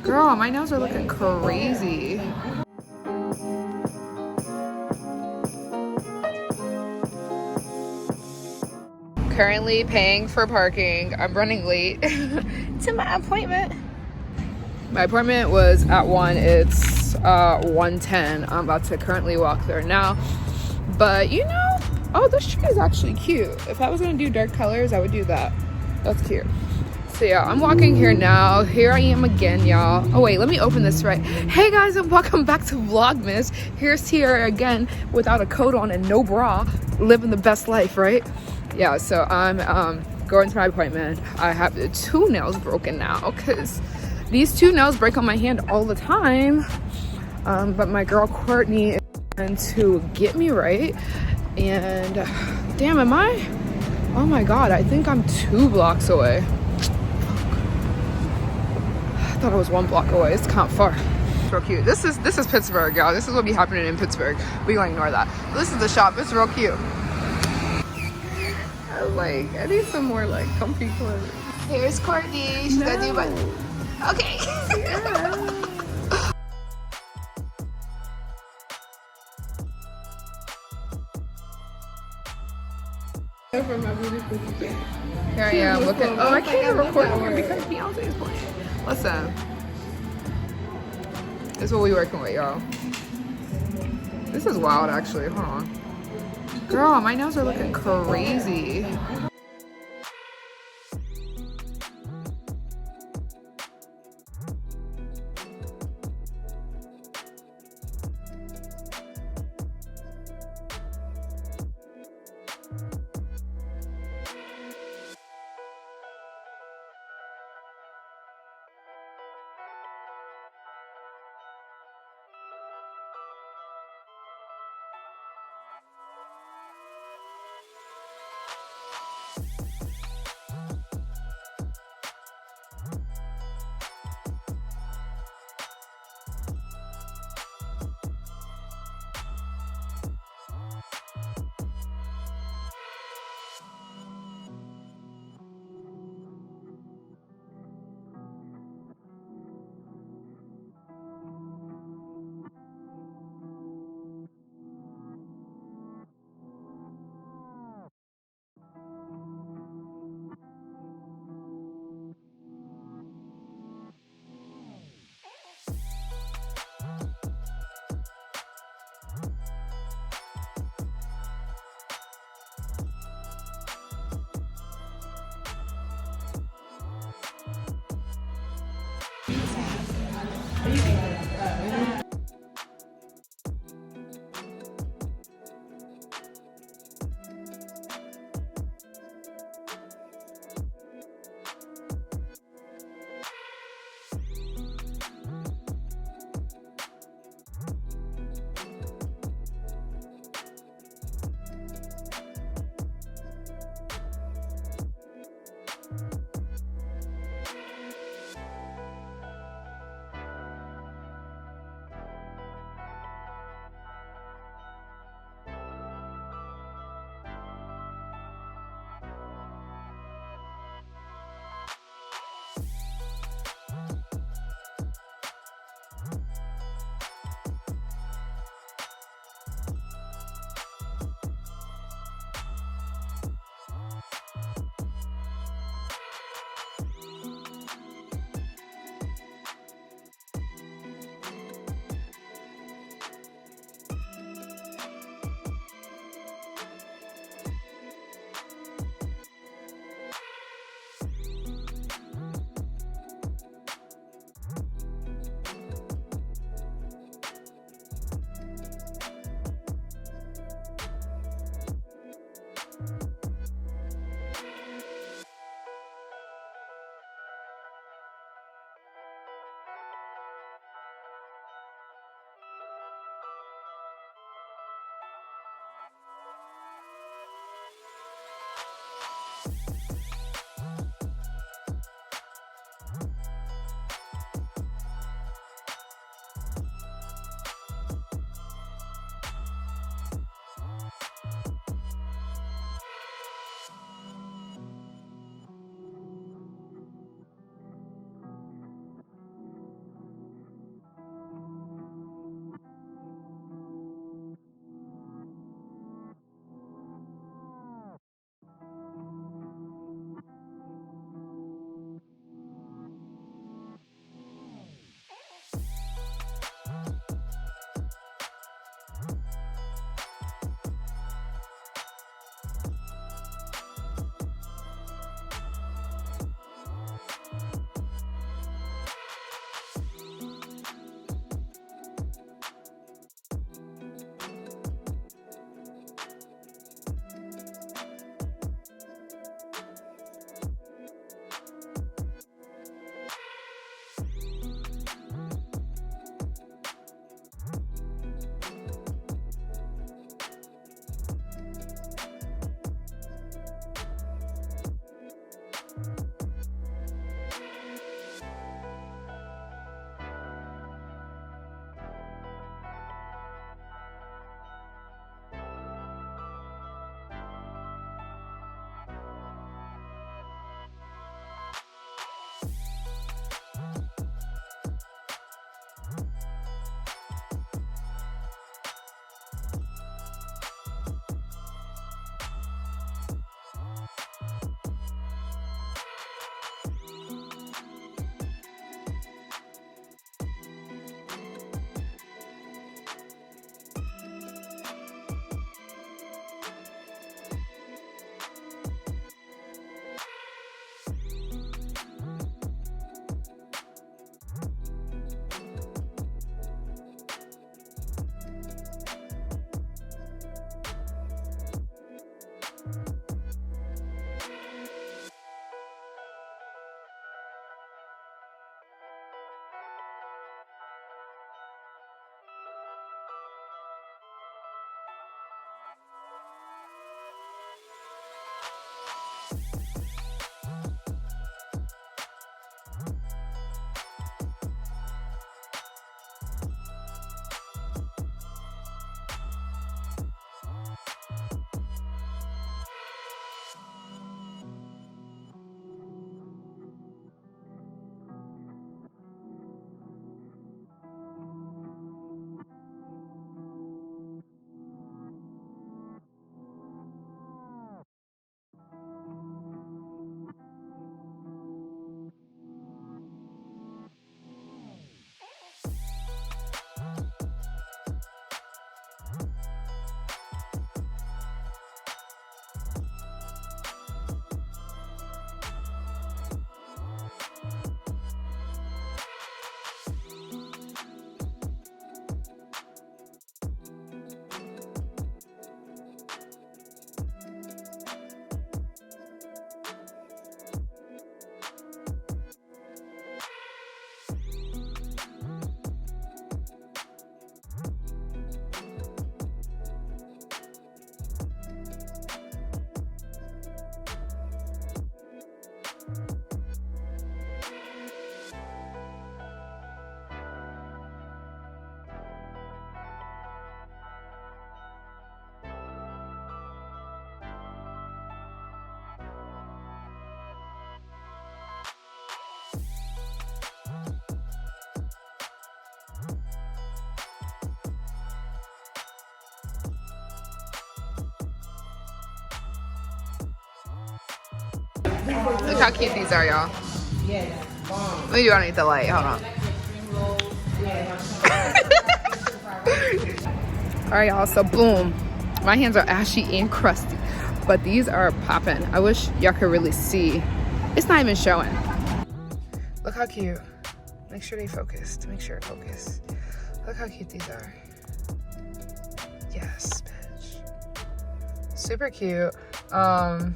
Girl, my nails are looking crazy. Currently paying for parking. I'm running late to my appointment. My appointment was at 1. It's 1:10. I'm about to currently walk there now. But you know, oh, this tree is actually cute. If I was gonna do dark colors, I would do that. That's cute. So yeah, I'm walking here now. Here I am again, y'all. Oh wait, let me open this right. Hey guys, and welcome back to Vlogmas. Here's Tierra again without a coat on and no bra, living the best life, right? Yeah, so I'm going to my appointment. I have the 2 nails broken now because these 2 nails break on my hand all the time. But my girl Courtney is trying to get me right. And damn, am I? Oh my god, I think I'm 2 blocks away. I thought I was 1 block away. It's kind of far. Real cute. This is Pittsburgh, y'all. This is what be happening in Pittsburgh. We gonna ignore that. This is the shop. It's real cute. I was like, I need some more like comfy clothes. Here's Courtney. She's gonna do my. Okay. Yeah. Here I am looking. Oh, I can't record here because Beyonce is playing. Listen, this is what we working with, y'all. This is wild, actually. Hold on. Girl, my nails are looking crazy. Look how cute these are, y'all. Let me do underneath the light. Hold on. All right, y'all. So boom, my hands are ashy and crusty, but these are popping. I wish y'all could really see. It's not even showing. Look how cute. Make sure they focused. Make sure it focused. Look how cute these are. Yes, bitch. Super cute. I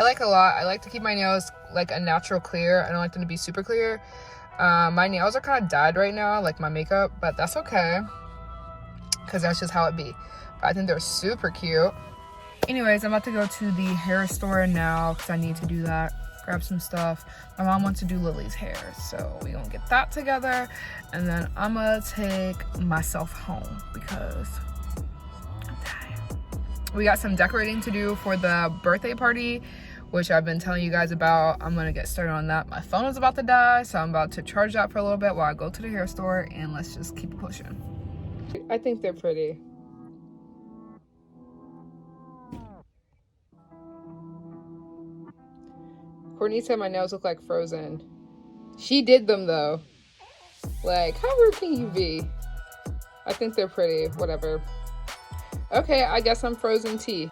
like a lot. I like to keep my nails like a natural clear. I don't like them to be super clear. My nails are kind of dyed right now, like my makeup, but that's okay, because that's just how it be. But I think they're super cute. Anyways, I'm about to go to the hair store now because I need to do that, grab some stuff. My mom wants to do Lily's hair, so we gonna get that together, and then I'm gonna take myself home because I'm tired. We got some decorating to do for the birthday party, which I've been telling you guys about. I'm gonna get started on that. My phone is about to die, so I'm about to charge that for a little bit while I go to the hair store, and let's just keep pushing. I think they're pretty. Courtney said my nails look like Frozen. She did them though. Like, how rude can you be? I think they're pretty, whatever. Okay, I guess I'm Frozen tea.